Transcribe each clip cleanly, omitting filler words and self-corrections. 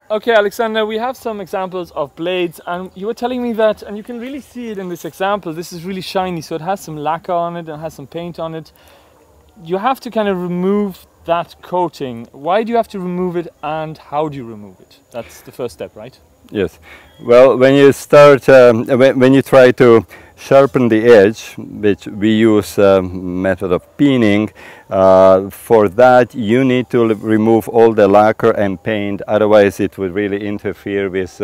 Okay, Alexander, we have some examples of blades, and you were telling me that, and you can really see it in this example, this is really shiny, so it has some lacquer on it and has some paint on it. You have to kind of remove that coating. Why do you have to remove it, and how do you remove it? That's the first step, right? Yes. Well, when you start, when you try to sharpen the edge, which we use method of peening, for that you need to remove all the lacquer and paint. Otherwise, it would really interfere with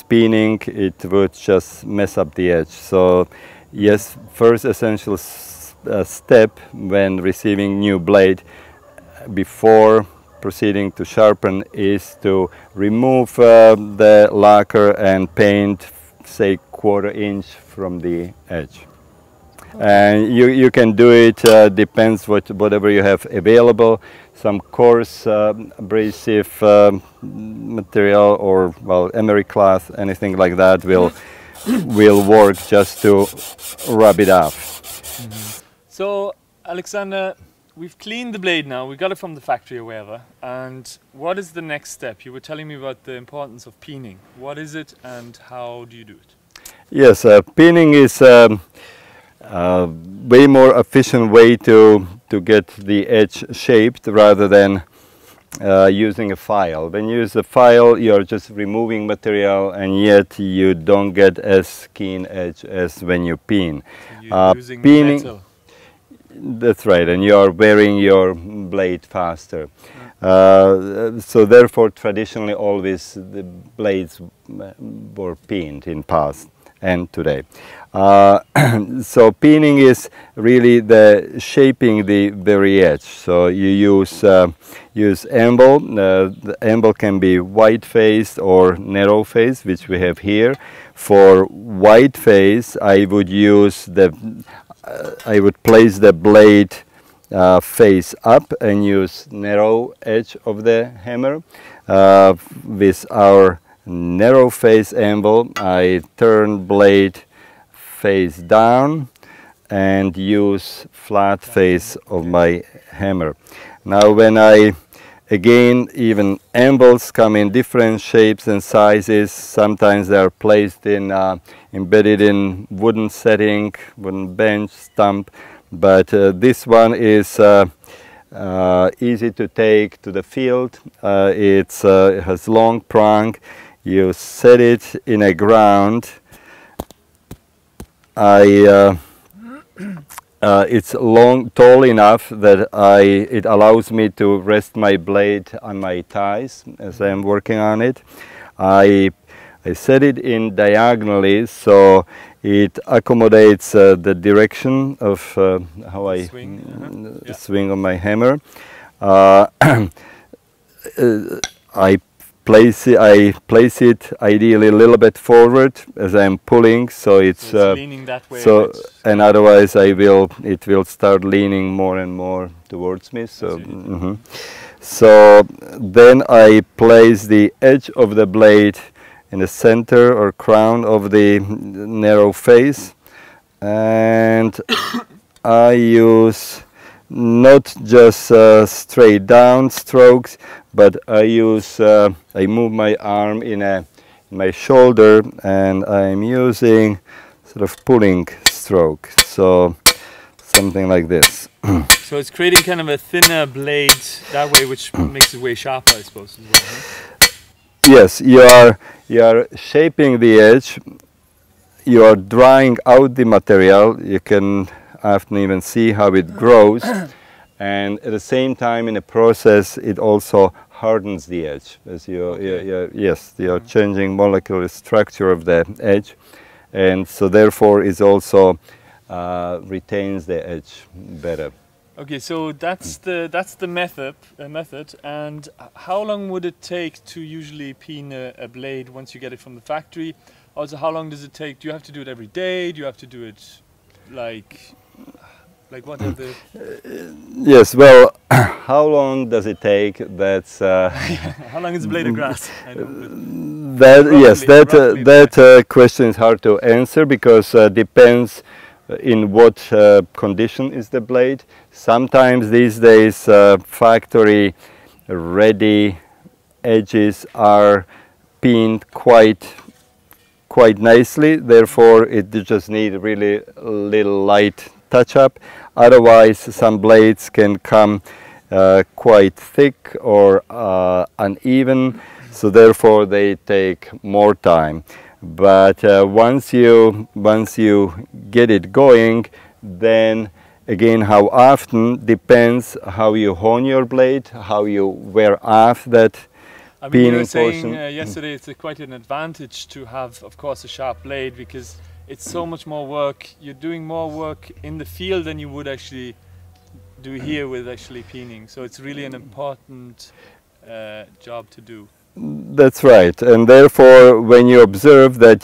peening. It would just mess up the edge. So, yes, first essential step when receiving new blade before proceeding to sharpen is to remove the lacquer and paint, say, 1/4 inch from the edge. Okay. And you can do it, depends whatever you have available. Some coarse abrasive material, or well, emery cloth, anything like that will work just to rub it off. Mm-hmm. So, Alexander, we've cleaned the blade now, we got it from the factory or wherever, and what is the next step? You were telling me about the importance of peening. What is it and how do you do it? Yes, peening is a way more efficient way to get the edge shaped rather than using a file. When you use a file, you're just removing material, and yet you don't get as keen edge as when you peen. So you're using peening, metal. That's right, and you are wearing your blade faster. So therefore, traditionally, always the blades were peened in past and today. So peening is really the shaping the very edge. So you use anvil. The anvil can be wide faced or narrow faced, which we have here. For wide face, I would use I would place the blade face up and use narrow edge of the hammer. With our narrow face anvil, I turn blade face down and use flat face of my hammer. Now when again, even anvils come in different shapes and sizes. Sometimes they are placed in embedded in wooden setting, wooden bench, stump, but this one is easy to take to the field. It has long prong. You set it in a ground. It's tall enough that it allows me to rest my blade on my thighs as I am working on it. I set it in diagonally, so it accommodates the direction of how I swing on my hammer. I place it ideally a little bit forward as I'm pulling, so it's leaning that way. So, and otherwise it will start leaning more and more towards me. So, so then I place the edge of the blade in the center or crown of the narrow face, and I use not just straight down strokes, but I move my arm in my shoulder, and I'm using sort of pulling stroke, so something like this. So it's creating kind of a thinner blade that way, which makes it way sharper, I suppose, as well, huh? Yes, you are shaping the edge, you are drying out the material. You can often even see how it grows, and at the same time in the process it also hardens the edge as you're changing molecular structure of the edge, and so therefore it also retains the edge better. Okay, so that's the method. And how long would it take to usually peen a blade once you get it from the factory? Also, how long does it take? Do you have to do it every day? Do you have to do it like what are the... Yes, well, how long does it take? That's how long is a blade of grass? I know, that question is hard to answer, because depends in what condition is the blade. Sometimes these days factory ready edges are peened quite nicely, therefore it just need really little light touch up. Otherwise some blades can come quite thick or uneven, so therefore they take more time. But once you get it going, then again, how often depends how you hone your blade, how you wear off that You were peening saying portion. yesterday it's quite an advantage to have, of course, a sharp blade, because it's so much more work. You're doing more work in the field than you would actually do here with actually peening. So it's really an important job to do. That's right, and therefore when you observe that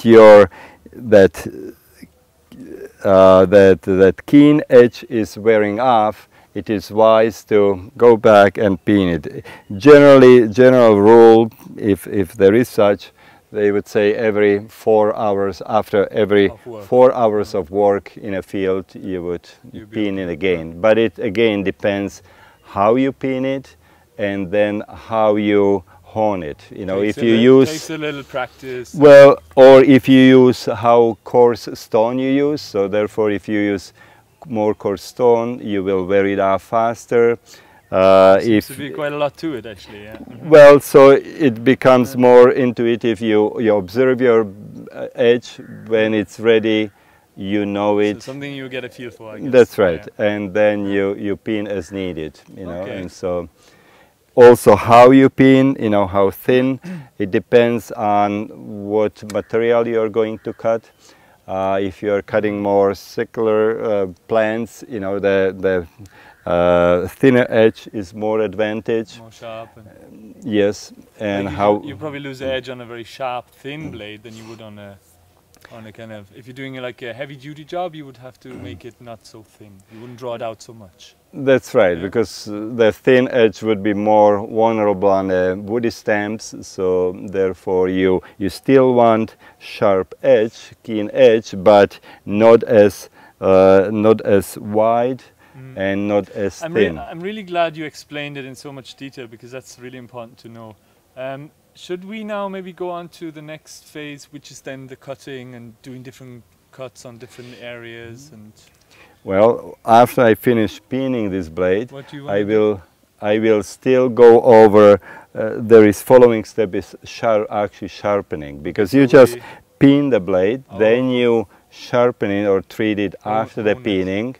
that keen edge is wearing off, it is wise to go back and peen it. General rule, if there is such, they would say every 4 hours, after every 4 hours of work in a field, you would peen it again. But it again depends how you peen it and then how you hone it. You know, if you use, takes a little practice. well, or if you use how coarse stone you use, so therefore if you use more coarse stone, you will wear it off faster. Seems to be quite a lot to it actually. Yeah. Well, so it becomes more intuitive. You observe your edge when it's ready, you know it. So something you get a feel for, I guess. That's right, yeah. and then you peen as needed, you know. Okay. And so also how you peen, you know, how thin, it depends on what material you're going to cut. If you're cutting more secular plants, you know, the thinner edge is more advantage. More sharp. And yes, and how you probably lose the edge on a very sharp, thin blade than you would on a kind of, if you're doing like a heavy duty job, you would have to make it not so thin. You wouldn't draw it out so much. That's right, because the thin edge would be more vulnerable on the woody stamps, so therefore you still want sharp edge, keen edge, but not as wide and not as thin. I'm really glad you explained it in so much detail, because that's really important to know. Should we now maybe go on to the next phase, which is then the cutting and doing different cuts on different areas? And well, after I finish peening this blade, what do you want I will still go over. There is following step is actually sharpening, because you just peen the blade, then you sharpen it or treat it after the peening,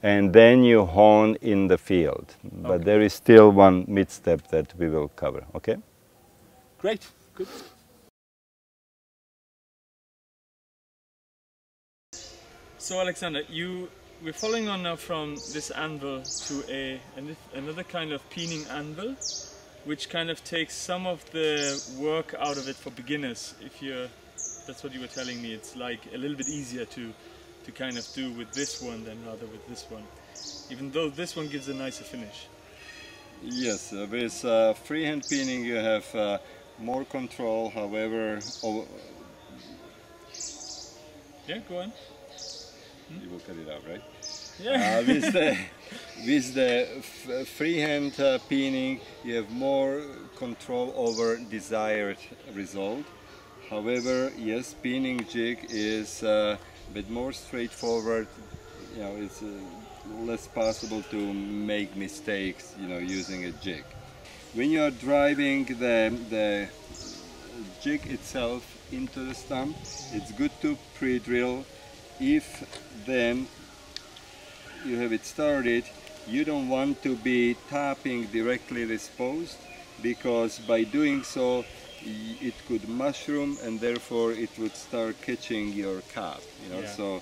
and then you hone in the field. But there is still one mid step that we will cover. Okay. Great. Good. So Alexander, we're following on now from this anvil to another kind of peening anvil, which kind of takes some of the work out of it for beginners. That's what you were telling me. It's like a little bit easier to kind of do with this one than rather with this one, even though this one gives a nicer finish. Yes, with freehand peening you have more control. However, yeah, go on. You will cut it out, right? Yeah. With the freehand peening, you have more control over desired result. However, yes, peening jig is a bit more straightforward. You know, it's less possible to make mistakes, you know, using a jig. When you are driving the jig itself into the stump, it's good to pre-drill. If then you have it started, you don't want to be tapping directly this post, because by doing so it could mushroom and therefore it would start catching your cap, you know. Yeah. So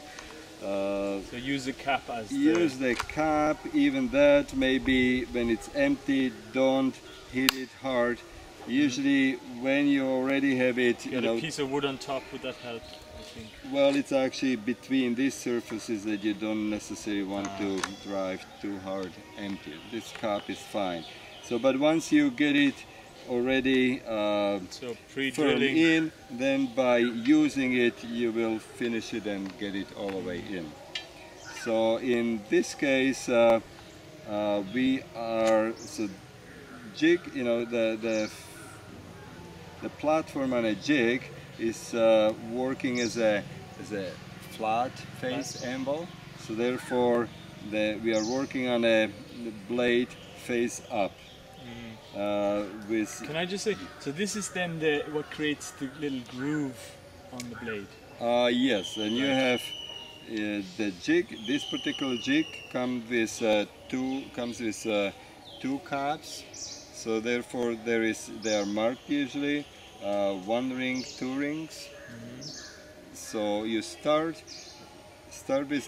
use the cap as the cap. Even that, maybe when it's empty, don't hit it hard. Usually when you already have it, you know, a piece of wood on top, would that help? I think. Well, it's actually between these surfaces that you don't necessarily want to drive too hard empty. This cap is fine. So, but once you get it already so pre-drilling in, then by using it you will finish it and get it all the way in. So in this case we are jig, you know, the the platform on a jig is working as a flat face anvil. So therefore, we are working on a blade face up. Can I just say, so this is then what creates the little groove on the blade? Yes, and you have the jig. This particular jig comes with two caps. So therefore, they are marked usually 1 ring, 2 rings. So you start with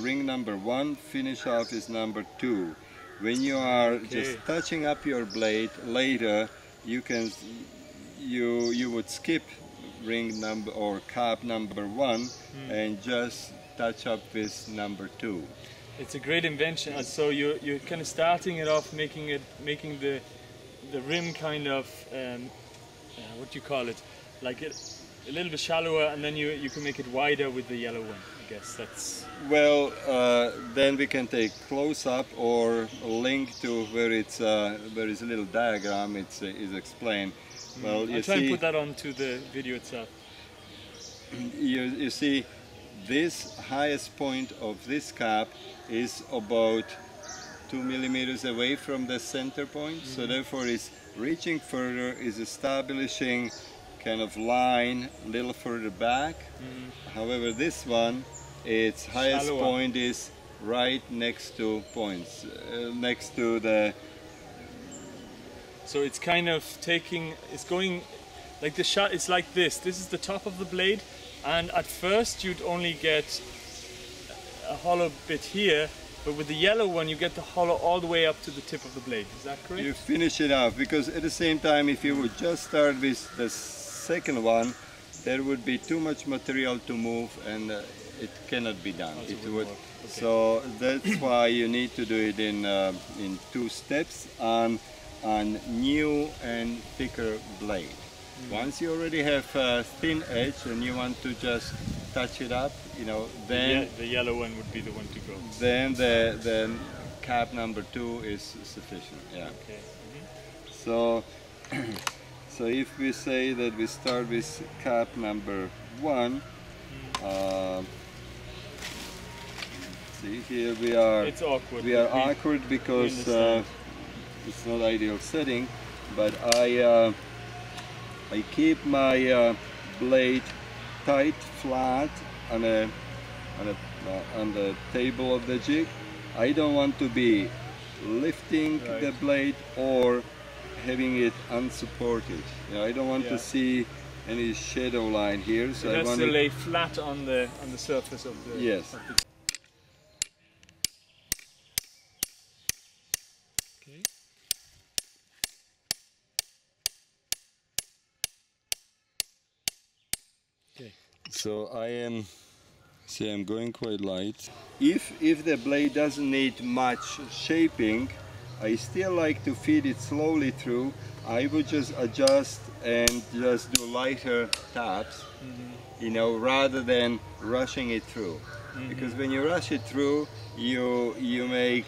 ring number 1, finish off with number 2. When you are just touching up your blade later, you would skip ring number or cap number 1 and just touch up with number 2. It's a great invention. So you're kind of starting it off, making the rim kind of what do you call it, like a little bit shallower, and then you can make it wider with the yellow one. I guess that's well. Then we can take close up or link to where it's there is a little diagram. Is explained. Well, you I'll try see, and put that onto the video itself. You see, this highest point of this cap is about 2 millimeters away from the center point. So therefore, it's reaching further, is establishing kind of line a little further back. However, this one, its highest point is right next to points, next to the. So it's kind of it's going like the shot. It's like this. This is the top of the blade, and at first you'd only get a hollow bit here, but with the yellow one you get the hollow all the way up to the tip of the blade. Is that correct? You finish it off, because at the same time, if you would just start with the second one, there would be too much material to move, and it cannot be done. It would. Okay. So that's why you need to do it in 2 steps on new and thicker blade. Once you already have a thin edge and you want to just touch it up, then the yellow one would be the one to go. Then the cap number 2 is sufficient. Yeah. Okay. So if we say that we start with cap number 1, see here we are. It's awkward. We are awkward because it's not ideal setting, but I keep my blade tight, flat on the table of the jig. I don't want to be lifting the blade or having it unsupported. I don't want to see any shadow line here. So it has to lay flat on the surface of the. Yes. So I'm going quite light. If the blade doesn't need much shaping, I still like to feed it slowly through. I would just adjust and just do lighter taps, rather than rushing it through. Because when you rush it through, you make.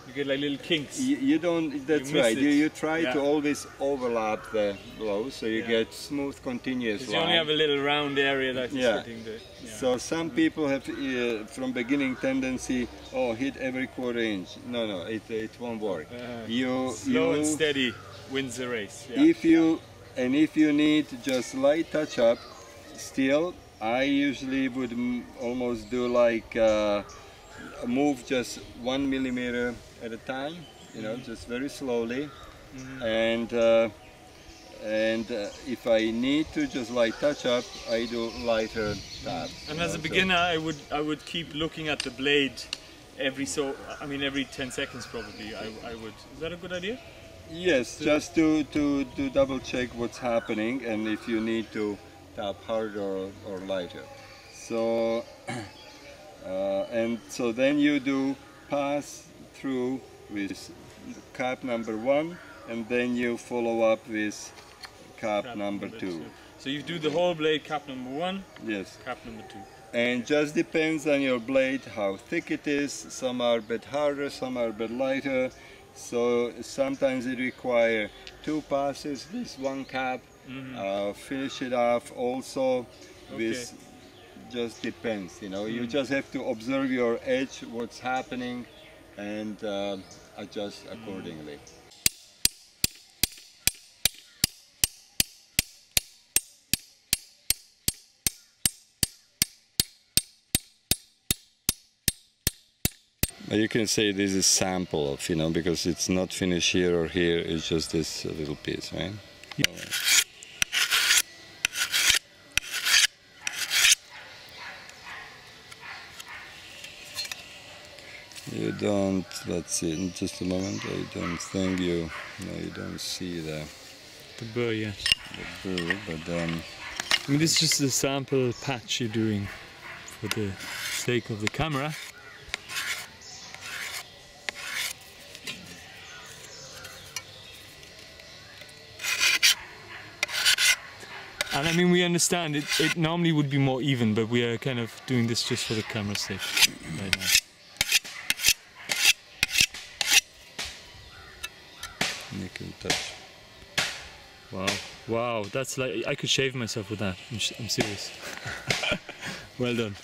You get like little kinks. You don't. That's right. You try to always overlap the blows, so you get smooth, continuous line. You only have a little round area that is hitting the. So some people have from beginning tendency, hit every 1/4 inch. No, it won't work. Slow and steady wins the race. Yeah. If you need just light touch up, still I usually would almost do like. Move just 1 millimeter at a time, just very slowly, and if I need to just light touch up, I do lighter taps. And as a beginner, I would keep looking at the blade every 10 seconds probably. I would. Is that a good idea? Yes, just to double check what's happening, and if you need to tap harder or lighter. So. And so then you do pass through with cap number 1, and then you follow up with cap number 2. So you do the whole blade, cap number 1, yes, cap number 2. And just depends on your blade how thick it is. Some are a bit harder, some are a bit lighter. So sometimes it requires 2 passes with 1 cap. Finish it off also with, just depends, you know. You just have to observe your edge, what's happening, and adjust accordingly. You can say this is sample of, you know, because it's not finished here or here, it's just this little piece, right? Yeah. You don't, let's see, in just a moment, I don't think you, no, you don't see the burr yet. The burr, but then... I mean, this is just a sample patch you're doing for the sake of the camera. And I mean, we understand it normally would be more even, but we are kind of doing this just for the camera's sake right now. You can touch. Wow, wow, that's like, I could shave myself with that, I'm serious. Well done.